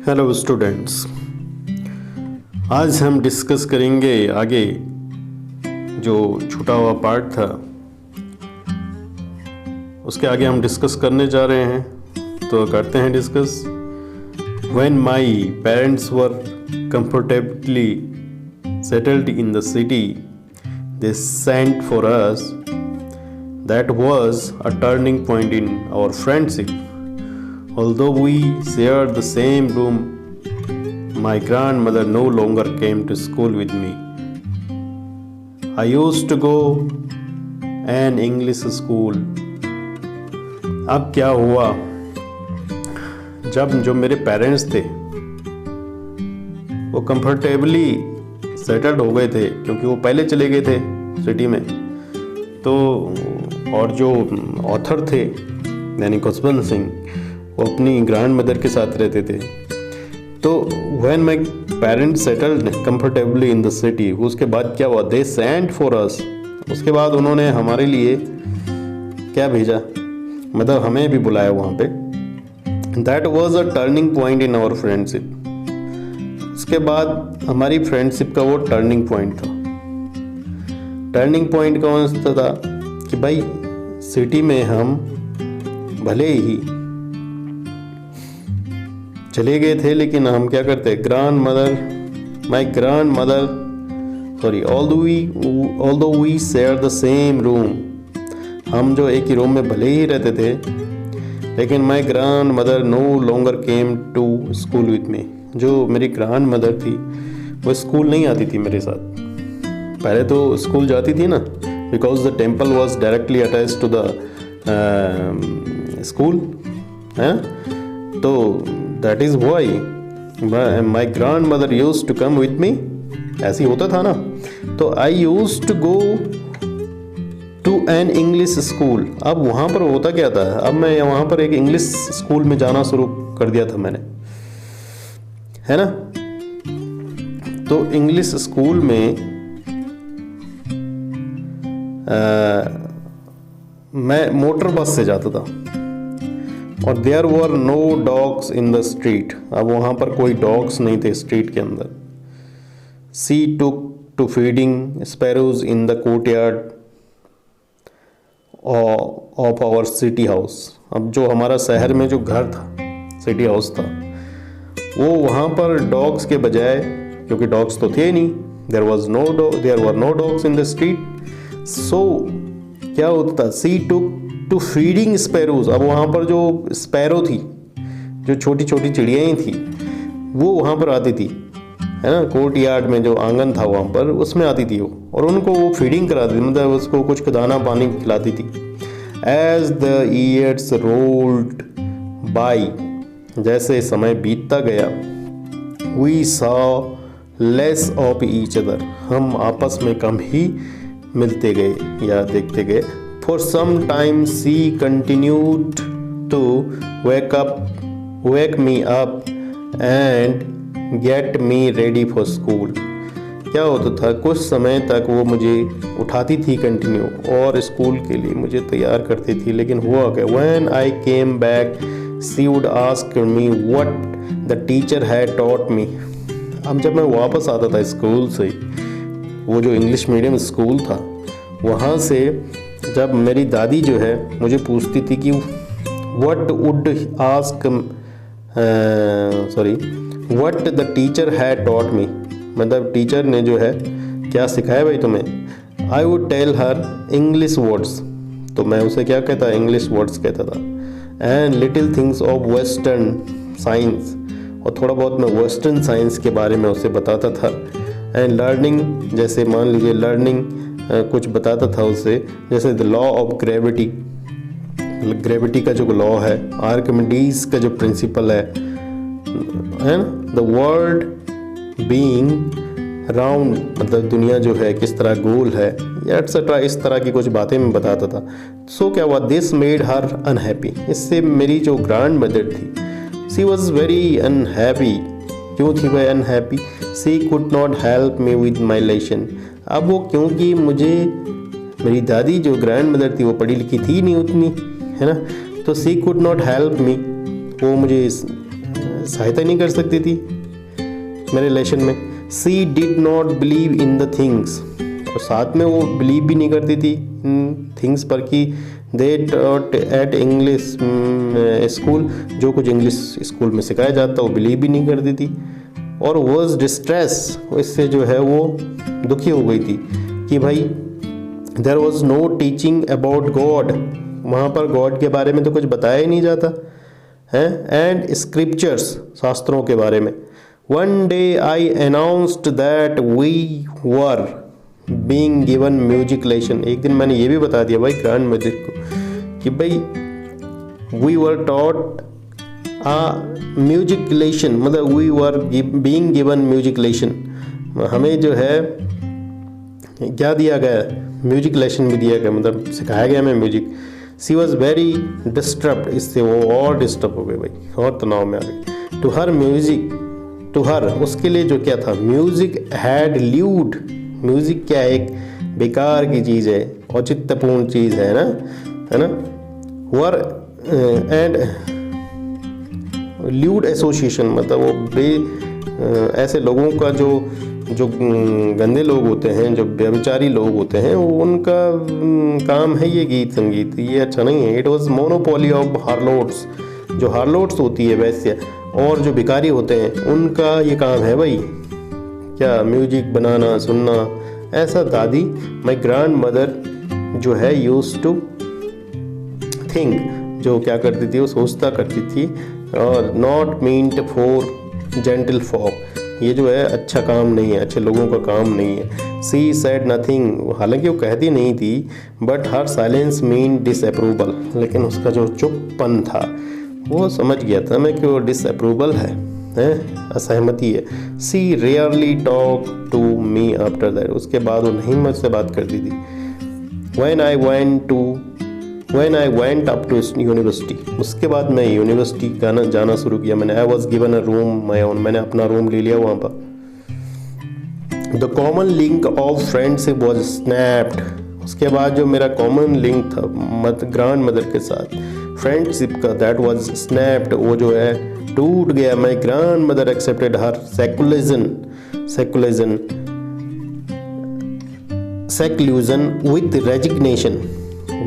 Hello students, आज हम discuss करेंगे आगे जो छूटा हुआ पार्ट था उसके आगे हम डिस्कस करने जा रहे हैं। तो करते हैं discuss. When my parents were comfortably settled in the city they sent for us. That was a turning point in our friendship. Although we shared the same room, my grandmother no longer came to school with me. I used to go an English school. अब क्या हुआ, जब जो मेरे parents थे वो comfortably settled हो गए थे क्योंकि वो पहले चले गए थे सिटी में। तो और जो ऑथर थे यानी खुशबंत सिंह वो अपनी ग्रैंड मदर के साथ रहते थे। तो when my parents settled comfortably in the city, उसके बाद क्या हुआ, दे सेंट फॉर अस। उसके बाद उन्होंने हमारे लिए क्या भेजा, मतलब हमें भी बुलाया वहाँ पे। That was a turning point in our friendship. उसके बाद हमारी फ्रेंडशिप का वो टर्निंग पॉइंट था। टर्निंग पॉइंट कौन सा था कि भाई सिटी में हम भले ही चले गए थे लेकिन हम क्या करते, my grandmother sorry although we share the same room. हम जो एक ही रूम में भले ही रहते थे लेकिन my grandmother no longer came to school with me. जो मेरी ग्रैंड मदर थी वो स्कूल नहीं आती थी मेरे साथ। पहले तो स्कूल जाती थी ना, because the temple was directly attach to the school है। तो that is why my grandmother used to come with me. ऐसे ही होता था ना। तो I used to go to an English school. अब वहाँ पर होता क्या था, अब मैं वहाँ पर एक इंग्लिश स्कूल में जाना शुरू कर दिया था मैंने, है ना। तो इंग्लिश स्कूल में मैं मोटर बस से जाता था और there were no dogs in the street. अब वहाँ पर कोई डॉग्स नहीं थे स्ट्रीट के अंदर। She took to feeding sparrows in the courtyard of our city house. अब जो हमारा शहर में जो घर था, सिटी हाउस था, वो वहाँ पर डॉग्स के बजाय, क्योंकि डॉग्स तो थे नहीं, there were no dogs in the street. So क्या होता था, she took to feeding sparrows. अब वहाँ पर जो स्पैरो थी, जो छोटी छोटी चिड़ियाँ थी, वो वहाँ पर आती थी, है ना। कोर्ट यार्ड में जो आंगन था वहाँ पर, उसमें आती थी वो, और उनको वो फीडिंग कराती थी, मतलब उसको कुछ दाना पानी खिलाती थी। As the years rolled by, जैसे समय बीतता गया, we saw less of each other, हम आपस में कम ही मिलते गए या देखते गए। For some time she continued to wake me up and get me ready for school. क्या होता था, कुछ समय तक वो मुझे उठाती थी कंटिन्यू और स्कूल के लिए मुझे तैयार करती थी। लेकिन हुआ क्या, when I came back she would ask me what the teacher had taught me. अब जब मैं वापस आता था स्कूल से, वो जो इंग्लिश मीडियम स्कूल था, वहाँ से जब मेरी दादी जो है मुझे पूछती थी कि what the teacher had taught me, मतलब टीचर ने जो है क्या सिखाया भाई तुम्हें। I would tell her English words, तो मैं उसे क्या कहता, इंग्लिश वर्ड्स कहता था। And little things of western science, और थोड़ा बहुत मैं वेस्टर्न साइंस के बारे में उसे बताता था। एंड लर्निंग, जैसे मान लीजिए लर्निंग कुछ बताता था उसे, जैसे द लॉ ऑफ ग्रेविटी का जो लॉ है, आर्किमिडीज का जो प्रिंसिपल है ना, द वर्ल्ड बीइंग राउंड, मतलब दुनिया जो है किस तरह गोल है, एटसेट्रा, इस तरह की कुछ बातें मैं बताता था। सो क्या हुआ, दिस मेड हर अनहैप्पी। इससे मेरी जो ग्रैंड मदर थी, शी वॉज वेरी अनहैप्पी। क्यों थी वह unhappy, she could not help me with my lesson. अब वो क्योंकि मुझे, मेरी दादी जो ग्रैंड मदर थी वो पढ़ी लिखी थी नहीं उतनी, है ना, तो she could not help me, वो मुझे सहायता नहीं कर सकती थी मेरे रिलेशन में। She did not believe in the things, और साथ में वो बिलीव भी नहीं करती थी इन थिंग्स पर कि they taught at English school, जो कुछ इंग्लिश स्कूल में सिखाया जाता वो बिलीव भी नहीं करती थी। और वॉज डिस्ट्रेस, इससे जो है वो दुखी हो गई थी कि भाई there was no teaching about God, वहाँ पर गॉड के बारे में तो कुछ बताया ही नहीं जाता है, एंड स्क्रिप्चर्स, शास्त्रों के बारे में। One day I announced that we were being given music lesson, एक दिन मैंने ये भी बता दिया भाई ग्रैंड मदर को कि भाई we were taught music lesson, मतलब we were being given music lesson, हमें जो है क्या दिया गया, म्यूजिक लेसन भी दिया गया, मतलब सिखाया गया हमें music. She was very disturb, इससे वो और डिस्टर्ब हो गए भाई, और तनाव में आ गई। To her music, to her उसके लिए जो क्या था, म्यूजिक हैड ल्यूड, म्यूजिक क्या है, एक बेकार की चीज़ है, औचित्यपूर्ण चीज़ है ना, वर एंड ल्यूड एसोसिएशन, मतलब वो ऐसे लोगों का जो गंदे लोग होते हैं, जो व्यभिचारी लोग होते हैं, वो उनका काम है ये गीत संगीत, ये अच्छा नहीं है। इट वॉज मोनोपोली ऑफ हार्लोट्स, जो हार्लोट्स होती है वैसे, और जो भिखारी होते हैं उनका ये काम है भाई क्या, म्यूजिक बनाना सुनना, ऐसा दादी माई ग्रैंड मदर जो है यूज्ड टू थिंक, जो क्या करती थी वो सोचता करती थी, और not meant for gentle folk, ये जो है अच्छा काम नहीं है, अच्छे लोगों का काम नहीं है। सी सेड नथिंग, हालांकि वो कहती नहीं थी, but her silence mean disapproval, लेकिन उसका जो चुपपन था वो समझ गया था मैं कि वो डिसअप्रूवल है, असहमति है। She rarely talk to me after that, उसके बाद वो नहीं मुझसे बात करती थी। When I went up to university, उसके बाद मैं यूनिवर्सिटी जाना शुरू किया मैंने। I was given a room my own, मैंने अपना रूम ले लिया वहाँ पर। The common link of friendship was snapped, उसके बाद जो मेरा कॉमन लिंक था ग्रैंड मदर के साथ फ्रेंडशिप का, दैट वॉज स्नैप्ड, वो जो है टूट गया। My grand mother accepted her seclusion with resignation,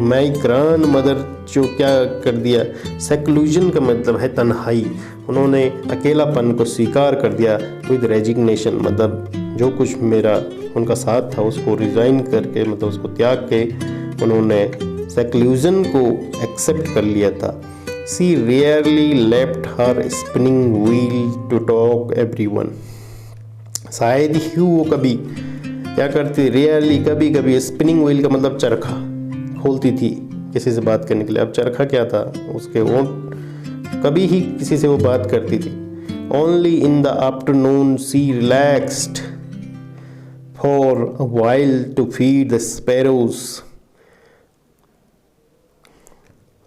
my grand mother जो क्या कर दिया, सेक्लूजन का मतलब है तन्हाई, उन्होंने अकेलापन को स्वीकार कर दिया। विद रेजिग्नेशन मतलब जो कुछ मेरा उनका साथ था उसको रिजाइन करके, मतलब उसको त्याग के उन्होंने सेक्लूजन को एक्सेप्ट कर लिया था। She rarely left her spinning wheel to talk everyone, शायद ही वो कभी क्या करती, रेयरली कभी कभी, स्पिनिंग व्हील का मतलब चरखा खोलती थी किसी से बात करने के लिए। अब चरखा क्या था, उसके ओंठ, कभी ही किसी से वो बात करती थी। Only in the afternoon she relaxed for a while to feed the sparrows.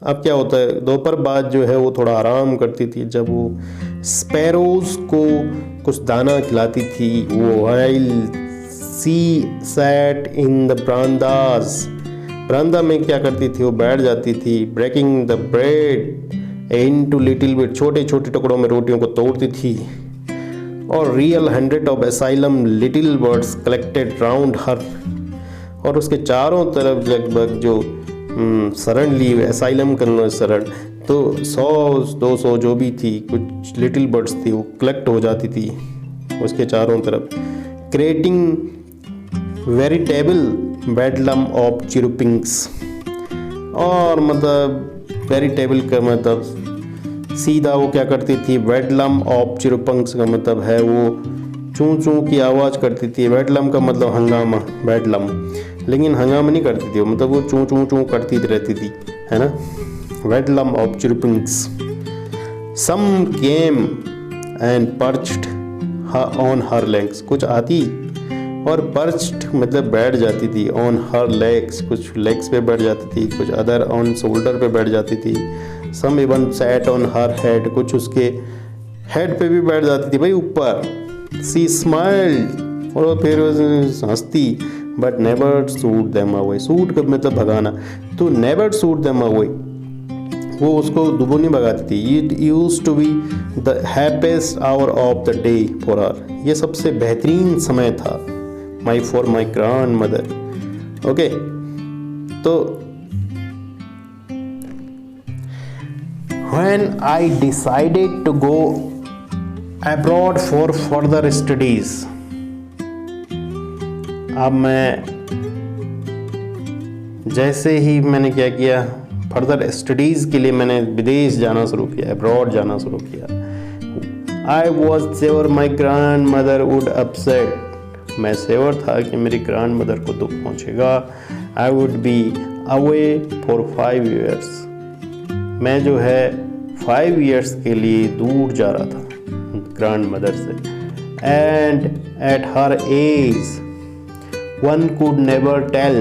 अब क्या होता है, दोपहर बाद जो है वो थोड़ा आराम करती थी, जब वो स्पैरोज को कुछ दाना खिलाती थी। वो while she sat in the verandahs, बरामदा में क्या करती थी, वो बैठ जाती थी। Breaking the bread into little bit, छोटे छोटे टुकड़ों में रोटियों को तोड़ती थी। और real 100 of asylum little birds collected round her, और उसके चारों तरफ लगभग जो शरण ली, असाइलम करना शरण, तो 100-200 जो भी थी कुछ लिटिल बर्ड्स थी वो कलेक्ट हो जाती थी उसके चारों तरफ। क्रिएटिंग वेरिटेबल बेडलम ऑफ चिरुपिंग्स, और मतलब वेरिटेबल का मतलब सीधा वो क्या करती थी, बेडलम ऑफ चिरुपिंग्स का मतलब है वो चूं चूं की आवाज़ करती थी। बेडलम का मतलब हंगामा, बेडलम, लेकिन हंगामा नहीं करती थी वो, मतलब वो चूं चूं चूं करती रहती थी, है ना। Bedlam of chirrupings. Some came and perched on her legs, कुछ आती और पर्च्ड मतलब बैठ जाती थी। ऑन हर लेग्स, कुछ लेग्स पे बैठ जाती थी, कुछ अदर ऑन शोल्डर पे बैठ जाती थी। Some even sat on her head, कुछ उसके हेड पे भी बैठ जाती थी भाई ऊपर। सी स्माइल्ड, और फिर हंसती। But never suit them away, suit का मतलब भगाना, तो नेवर सूट देम अवे, वो उसको दुगुनी भगाती थी। It use to be the happiest hour of the day for her, ये सबसे बेहतरीन समय था for my grandmother. Okay, तो when I decided to go abroad for further studies, अब मैं जैसे ही मैंने क्या किया, फर्दर स्टडीज़ के लिए मैंने विदेश जाना शुरू किया, अब्रॉड जाना शुरू किया। I was sure my grand mother would upset, मैं श्योर था कि मेरी ग्रैंड मदर को दुख पहुँचेगा। I would be away for 5 years, मैं जो है 5 years के लिए दूर जा रहा था ग्रैंड मदर से। And at her age one could never tell,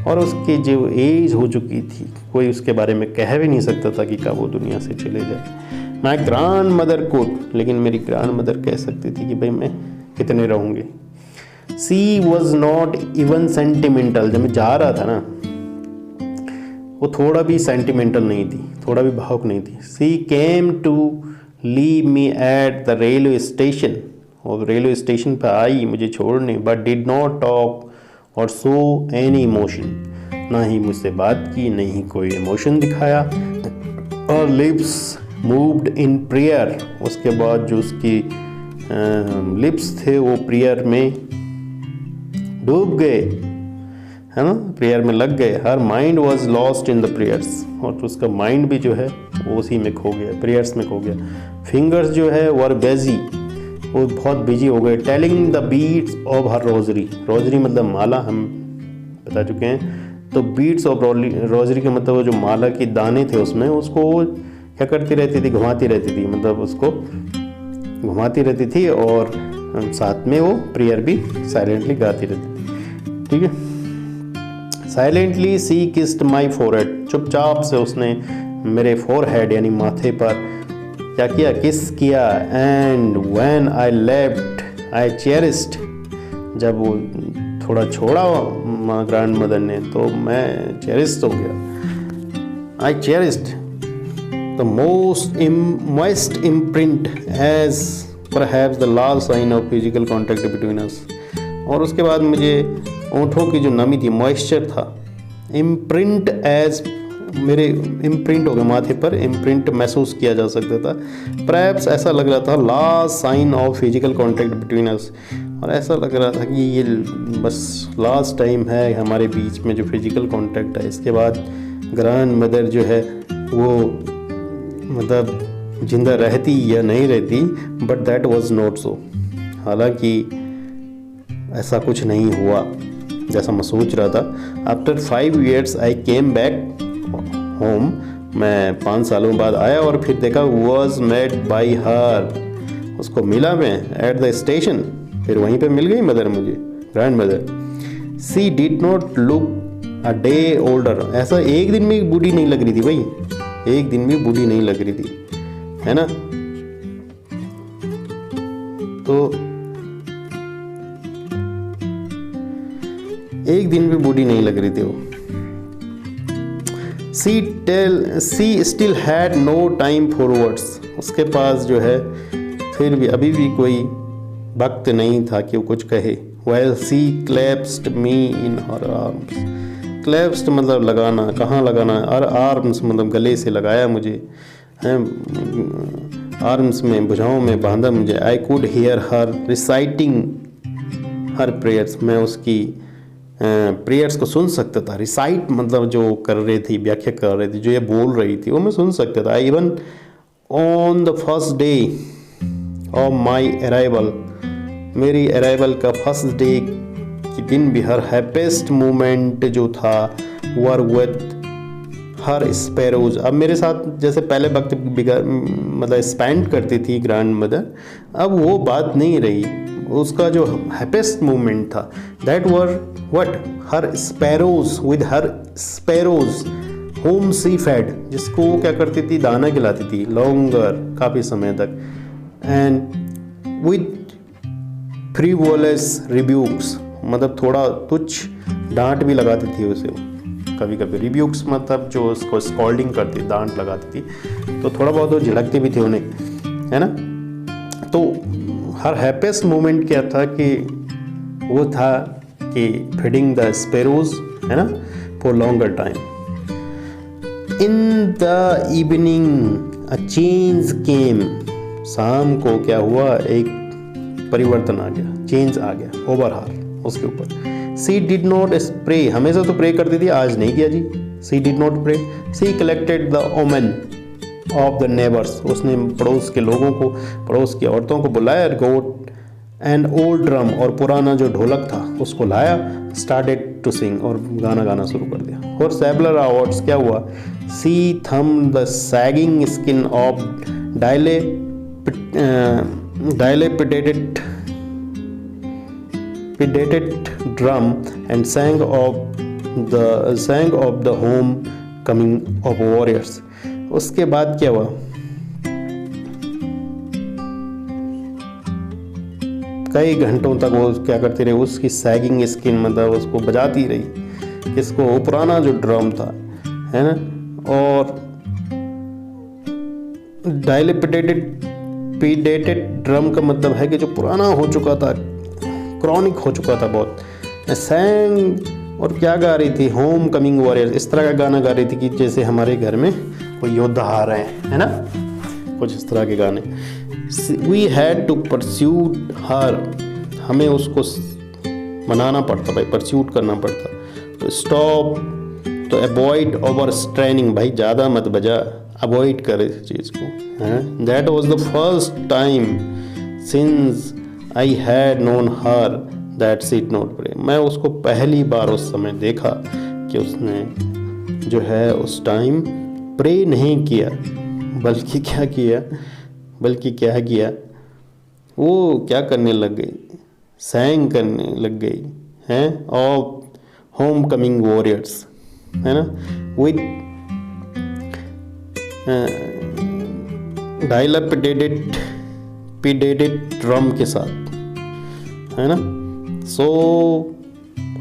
और उसकी जो एज हो चुकी थी कोई उसके बारे में कह भी नहीं सकता था कि कब वो दुनिया से चले जाए। माई ग्रैंड मदर कुड, लेकिन मेरी ग्रैंड मदर कह सकती थी कि भाई मैं कितने रहूँगी। सी वॉज नॉट इवन सेंटिमेंटल, जब मैं जा रहा था ना वो थोड़ा भी सेंटिमेंटल नहीं थी, थोड़ा भी भावुक नहीं थी। She came to leave me at the railway station, और रेलवे स्टेशन पर आई मुझे छोड़ने, but did not talk or show any emotion, ना ही मुझसे बात की, नहीं कोई इमोशन दिखाया। और लिप्स मूव्ड इन प्रेयर, उसके बाद जो उसकी लिप्स थे वो प्रेयर में डूब गए, है ना, प्रेयर में लग गए। Her mind was lost in the prayers, और तो उसका माइंड भी जो है वो उसी में खो गया, प्रेयर्स में खो गया। फिंगर्स जो है वर बिजी, वो बहुत बिजी हो गए। Telling the beads of her rosary, rosary मतलब माला, हम बता चुके हैं। तो बीट्स ऑफ रोजरी का मतलब वो जो माला की दाने थे उसमें, उसको क्या करती रहती थी, घुमाती रहती थी, मतलब उसको घुमाती रहती थी, और साथ में वो प्रेयर भी साइलेंटली गाती रहती थी। ठीक है। Silently she kissed my forehead, चुपचाप से उसने मेरे फोरहेड यानी माथे पर क्या किया, किस किया। And when I left I cherished, जब वो थोड़ा छोड़ा माँ ग्रैंड मदर ने तो मैं चेरिस्ड हो गया। I cherished the most imprint as perhaps the last sign of physical contact between us. और उसके बाद मुझे ओंठों की जो नमी थी, मॉइस्चर था, इम्प्रिंट एज मेरे इम्प्रिंट हो गया माथे पर, इम्प्रिंट महसूस किया जा सकता था। परहैप्स ऐसा लग रहा था last sign of physical contact between us, और ऐसा लग रहा था कि ये बस लास्ट टाइम है हमारे बीच में जो फिजिकल कॉन्टैक्ट है। इसके बाद ग्रैंड मदर जो है वो मतलब जिंदा रहती या नहीं रहती, but that was not so. हालांकि ऐसा कुछ नहीं हुआ जैसा मैं सोच रहा था। आफ्टर 5 years आई केम बैक होम, मैं 5 सालों बाद आया और फिर देखा वॉज मेट बाई हर, उसको मिला मैं एट द स्टेशन, फिर वहीं पे मिल गई मदर मुझे, grandmother. She did not look a day older, ऐसा एक दिन भी बूढ़ी नहीं लग रही थी भाई, एक दिन भी बूढ़ी नहीं लग रही थी, है ना। तो एक दिन भी बूढ़ी नहीं लग रही थी वो। She still had no time for words, उसके पास जो है फिर भी अभी भी कोई वक्त नहीं था कि वो कुछ कहे। While she clasped me in her arms, clasped मतलब लगाना, कहाँ लगाना, और arms मतलब गले से लगाया मुझे, आर्म्स में, भुजाओं में बांधा मुझे। I could hear her reciting her prayers, मैं उसकी प्रेयर्स को सुन सकता था। रिसाइट मतलब जो कर रही थी, व्याख्या कर रही थी, जो ये बोल रही थी वो मैं सुन सकता था। Even on the first day of my arrival, मेरी अराइवल का फर्स्ट डे के दिन भी हर हैप्पीएस्ट मोमेंट जो था वर विद हर स्पैरोज। अब मेरे साथ जैसे पहले वक्त मतलब स्पेंड करती थी ग्रैंड मदर, अब वो बात नहीं रही। उसका जो हैप्पीएस्ट मोमेंट था that were what, her sparrows, with her sparrows whom she fed, जिसको वो क्या करती थी, दाना खिलाती थी लॉन्गर, काफ़ी समय तक। एंड विद फ्रीवोलेस रिब्यूक्स, मतलब थोड़ा तुच्छ डांट भी लगाती थी उसे, कभी कभी रिब्यूक्स, मतलब जो उसको स्कॉल्डिंग करती, डांट लगाती थी, तो थोड़ा बहुत वो झिड़कती भी थी उन्हें, है ना। तो हर हैप्पीएस्ट मोमेंट क्या था कि वो था कि फीडिंग द स्पैरोज, है ना, for longer time. In the evening a change came, शाम को क्या हुआ, एक परिवर्तन आ गया, चेंज आ गया, ओवरहाल उसके ऊपर। सी डिड नॉट प्रे, हमेशा तो प्रे करती थी, आज नहीं किया जी। She did not pray. She collected the women of the neighbours, उसने पड़ोस के लोगों को, पड़ोस की औरतों को बुलाया। गोट एंड ओल्ड ड्रम, और पुराना जो ढोलक था उसको लाया। स्टार्टेड टू सिंग, और गाना गाना शुरू कर दिया। और सेवरल आवर्स क्या हुआ, सी थम the sagging skin of dilapidated drum and sang of the home coming of warriors। उसके बाद क्या हुआ, कई घंटों तक वो क्या करती रही, उसकी सैगिंग स्किन, मतलब उसको बजाती रही, किसको, वो पुराना जो ड्रम था, है ना। और डायलेपिडेटेड ड्रम का मतलब है कि जो पुराना हो चुका था, क्रॉनिक हो चुका था बहुत। सैंग, और क्या गा रही थी, होम कमिंग वॉरियर्स, इस तरह का गाना गा रही थी कि जैसे हमारे घर में कोई योद्धा आ रहे हैं, है ना, कुछ इस तरह के गाने। वी हैड टू परस्यूट हर, हमें उसको मनाना पड़ता भाई, परस्यूट करना पड़ता। स्टॉप, तो अवॉइड ओवर स्ट्रेनिंग, भाई ज़्यादा मत बजा, अवॉइड करे इस चीज़ को, है। That was the first time since I had known her that she did not pray, मैं उसको पहली बार उस समय देखा कि उसने जो है उस टाइम प्रे नहीं किया, बल्कि क्या किया, वो क्या करने लग गई, सैंग करने लग गई, हैं, ऑफ होम कमिंग वॉरियर्स, है ना, विद डायलापिडेटेड ड्रम के साथ, है ना। So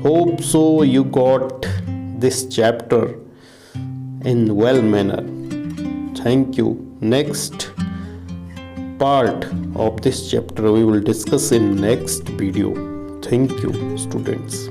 hope so you got this chapter in well manner. Thank you. Next part of this chapter we will discuss in next video. Thank you, students.